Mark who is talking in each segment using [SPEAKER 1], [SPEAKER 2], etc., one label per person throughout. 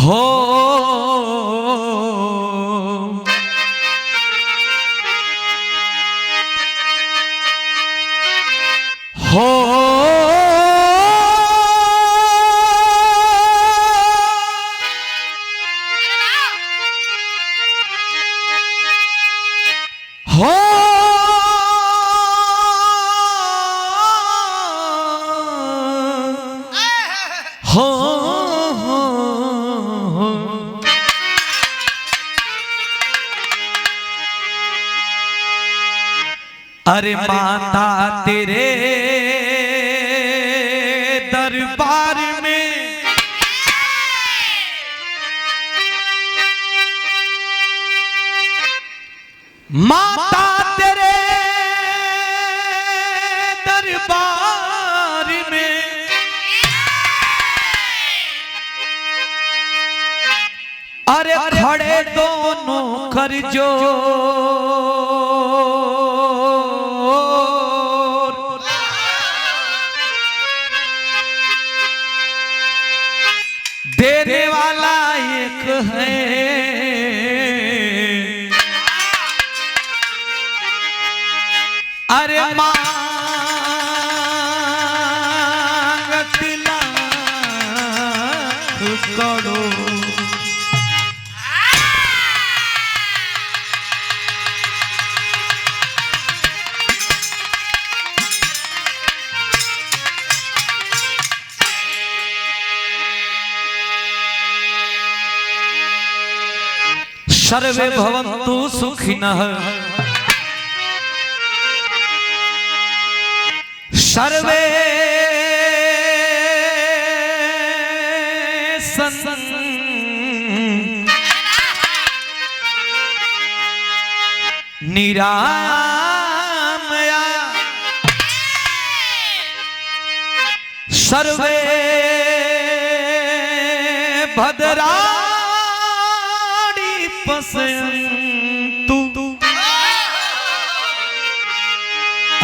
[SPEAKER 1] हो हो हो अरे माता तेरे दरबार में माता तेरे दरबार में अरे खड़े दोनों कर जो देने वाला एक है अरे मांगत लाख करोड़ सर्वे भवन्तु सुखिनः सर्वे सन्तु निरामया सर्वे भद्राणि पश्यन्तु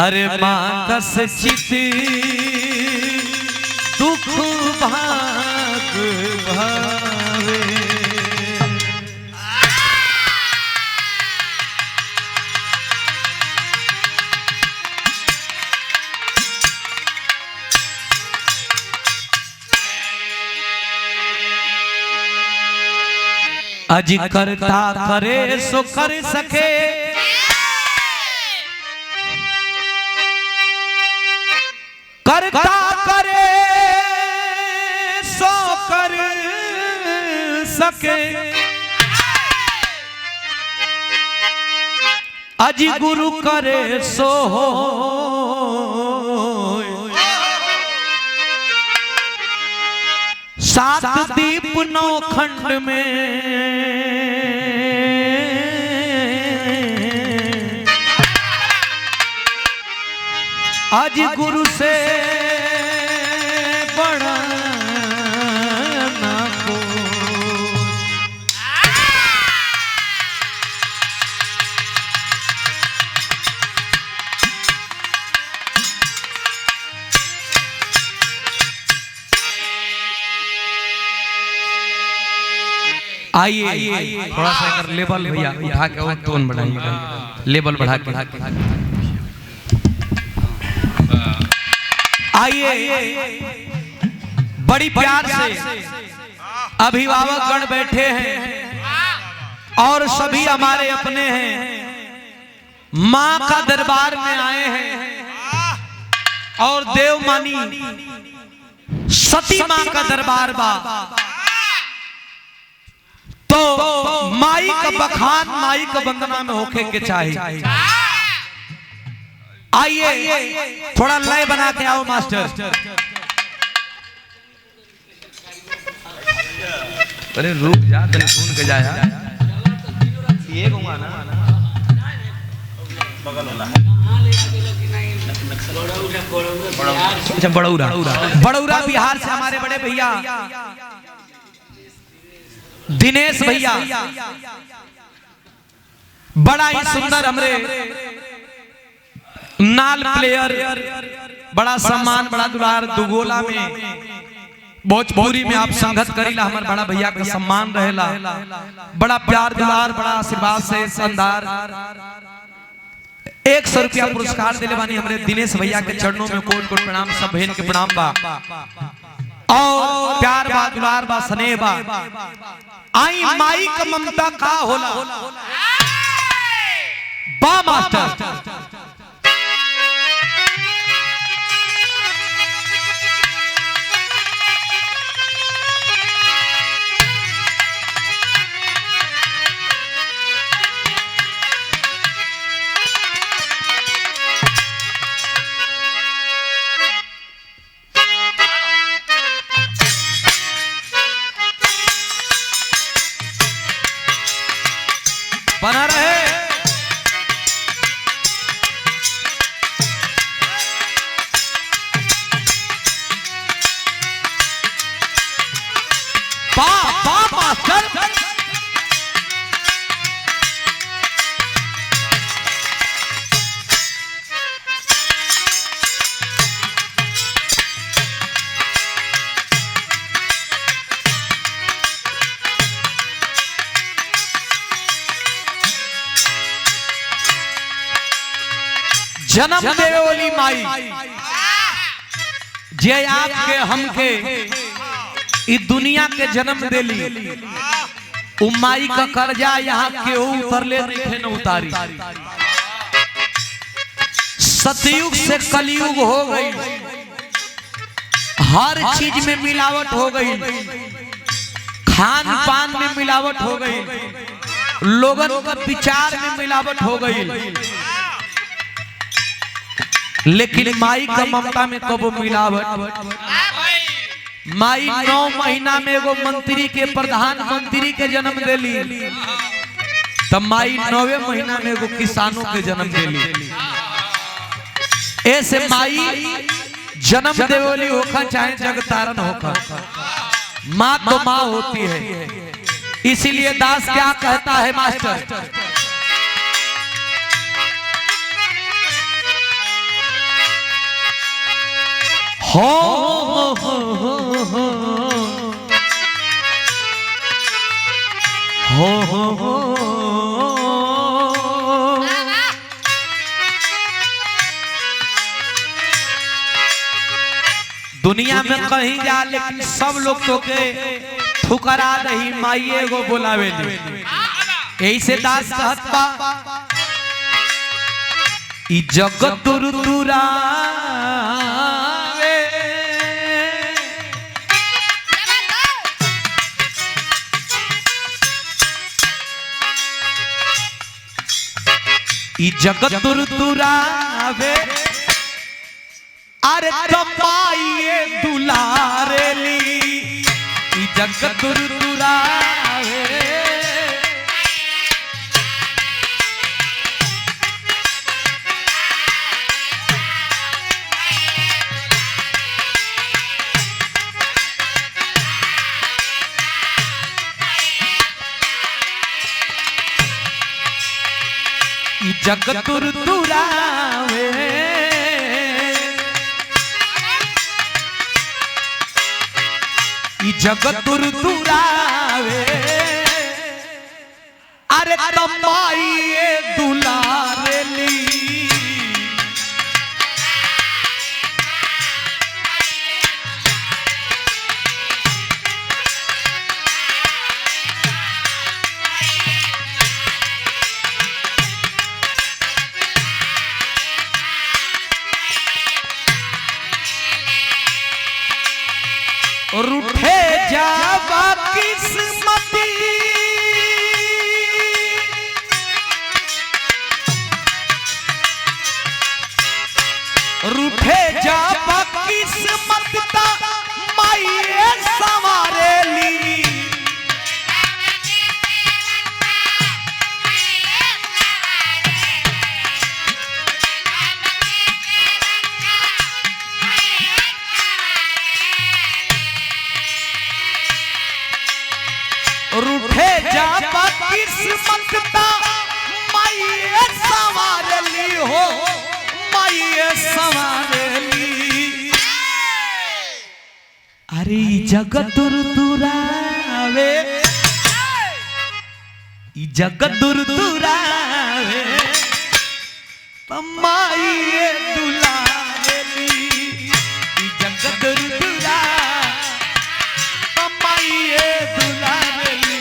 [SPEAKER 1] अरे माँ कस्चित् दुख भाग भावे अज करता करे सो कर सके करता करे सो कर सके अज गुरु करे सो हो सात दीप नौ खंड में आज गुरु से बड़ा ना को आइए थोड़ा सा कर लेवल भैया उठा के और टोन बढ़ाइएगा लेवल बढ़ा के आइए बड़ी प्यार से अभिभावक गण बैठे हैं और सभी हमारे अपने हैं माँ का दरबार में आए हैं और देवमानी सती माँ का दरबार बा तो माई का बखान माई का वंदना में होके के चाहिए। आइए थोड़ा लय बना के आओ मास्टर। अरे रुक जा तने सुन के जा यार ये घुमा ना बगल वाला बड़ौरा बिहार से हमारे बड़े भैया दिनेश भैया बड़ा ही सुंदर हमरे नाल प्लेयर बड़ा सम्मान बड़ा दुलार दुगोला में भोजपुरी में आप संगत करीला, हमारे बड़ा भैया का सम्मान रहेला, बड़ा प्यार दुलार, बड़ा आशीर्वाद से शानदार 100 रुपया पुरस्कार दिले बानी हमारे दिनेश भैया के चरणों में कोट कोट प्रणाम, सब बहन के प्रणाम बा और प्यार बा दुलार बा स्नेह बा। आई माई का ममता का होला बा मास्टर। बना रहे मास्टर। जन्म देवे वाली माई जे आपके हमके इस दुनिया के जन्म देली, उ माई का कर्जा यहाँ के उतरले नहीं न उतारी। सतयुग से कलयुग हो गई, हर चीज में मिलावट हो गई, खान पान में मिलावट हो गई, लोगों का विचार में मिलावट हो गई, लेकिन माई का ममता में कबो मिलावट। माई 9 महीना में एगो मंत्री के प्रधानमंत्री के जन्म देली, तब माई 9वें महीना में एगो किसानों के जन्म देली। ऐसे माई जन्म देवली होखा चाहे जगतारण होखा, माँ तो माँ होती है। इसीलिए दास क्या कहता है मास्टर, हो हो हो हो हो हो दुनिया में कहीं जा, लेकिन सब लोग तो के ठुकरा रही माई एगो बोलावे यही से दास कहत बा, ई जगत तुरा जगत तुरावे, अरे तमाइए दुलारेली, जगत तुरावे, जगत तुरावे, जगत तुरावे, अरे तमाइए दुलारेली, रूठे जावा किस्मती, रूठे जावा किस्मत ता माई सवारेली, रूठे जावा किस्मत ता माई सवारेली हो, माई सवारेली। अरे जगत दुरावे, ई जगत दुरावे तमाई दुलावेली, ई जगत दुरावे तमाई दुलावेली।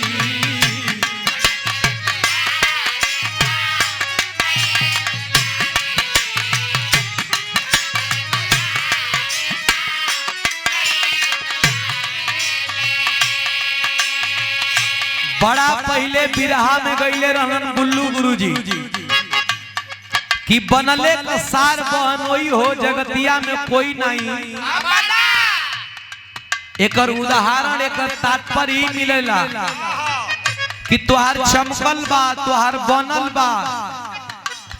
[SPEAKER 1] बड़ा पहले बिरहा में गईले रहन बुल्लू गुरुजी कि बनले का सार बहनोई हो जगतिया में कोई नहीं। एकर उदाहरण एकर तात्पर्य ही मिलेला कि तुहार चमकल बा तुहार बनल बा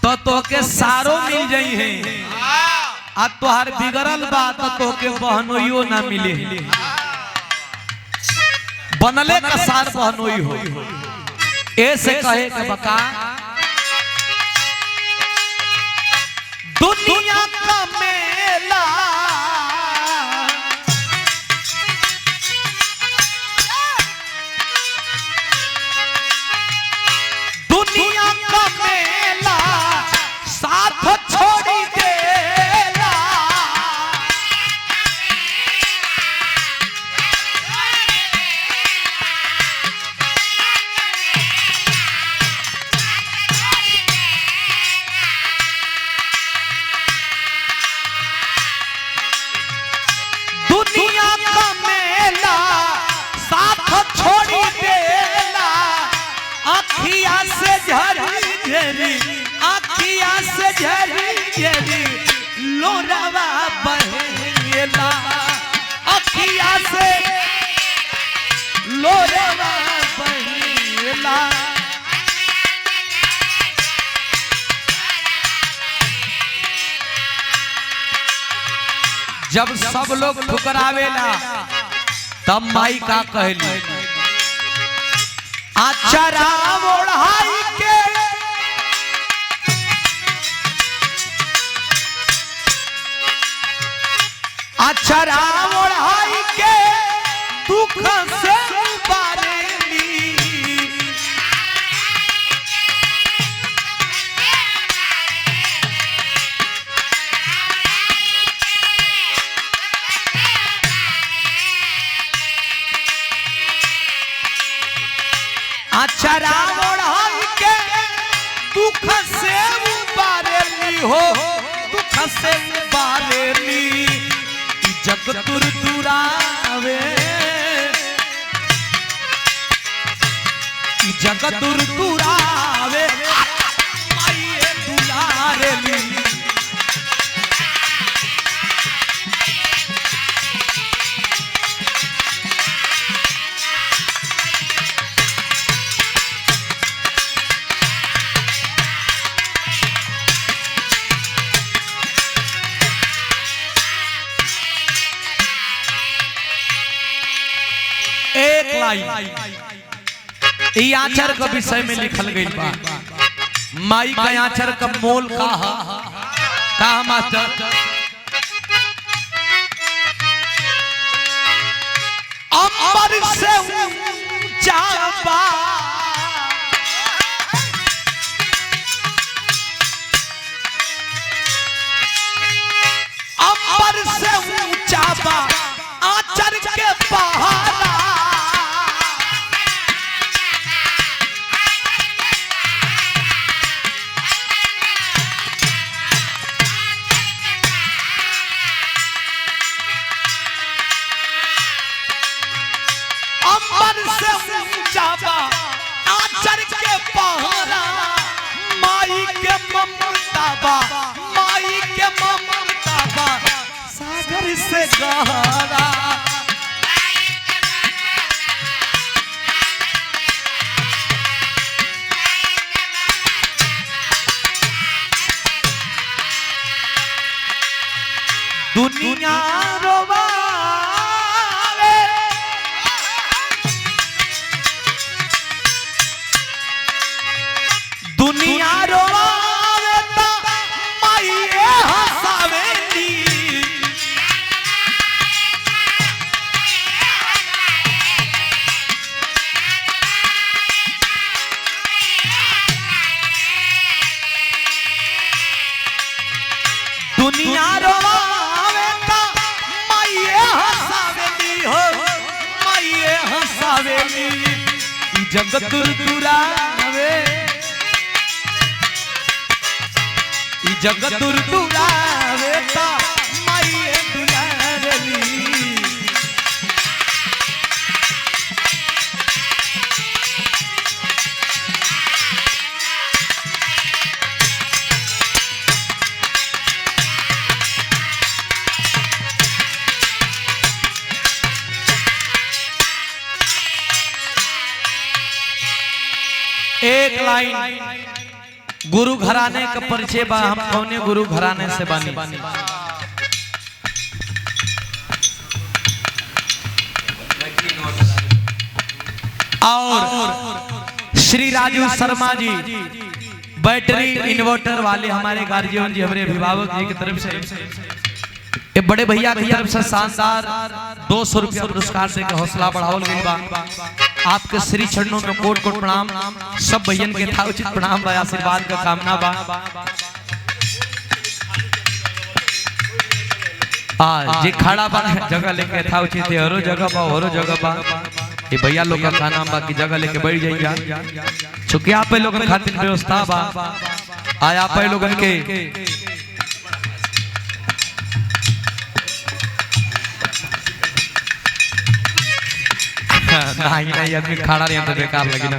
[SPEAKER 1] तो तोके सारो मिल जाई है, आ तुहार बिगड़ल बा तो तोके बहनोइयो ना मिले। बनले का सार बहनोई हो ऐसे कहे के बका दुनिया का मेला दुनिया का मेला साथ छोड़ी देला, दुनिया का मेला साथ छोड़ी देला। अखिया से झरी झरी अखिया से झरी झरी लोरावा बहेला, अखिया से लोरावा बहेला। जब सब लोग ठुकरावेला तब माई का कहली अचरा ओढ़ाई के अचरा ओढ़ाई के दुख से उबारेली, अचरा ओढ़ाई के दुख से उबारेली हो, दुख से उबारेली। जग दुरावे जग दुरावे माई दुलारेली। एक लाइन ई आचर का विषय में लिखल गई बा, माई का आचर का मोल का मास्टर अंबर से ऊंचा बा, अंबर से ऊंचा बा आचर के पहाड़ा, अंबर से ऊंचा बा आचर के पहाड़ा। माई के ममता बा माई के ममता बा सागर से गहरा, दुनिया रोवावे दुनिया रोवावे ता माई हंसावेली, बसावेली ई जगत तुरावे ई जगत तुरावे ता माई दुलारली एक लाइन गुरु घराने का परिचय बा। हम कौने गुरु घराने से बानी। और श्री राजू शर्मा जी बैटरी इन्वर्टर वाले हमारे गार्जियन जी, हमारे अभिभावक जी की तरफ से ये बड़े भैया की तरफ से शानदार 200 रुपया पुरस्कार से हौसला बढ़ावल गई बा। आपके श्री चरणों में कोट कोट प्रणाम। सब भैयन के था उचित प्रणाम बा, आशीर्वाद का कामना बा। जे खड़ा बा जगह लेके था उचित हरो जगह बा, हरो जगह बा। ये भैया लोग का खाना बा की जगह लेके बैठ जाइए, चूंकि आप लोगन खातिर व्यवस्था बा। आया आप लोगन के नहीं आदमी खड़ा रही तो बेकार लगी ना।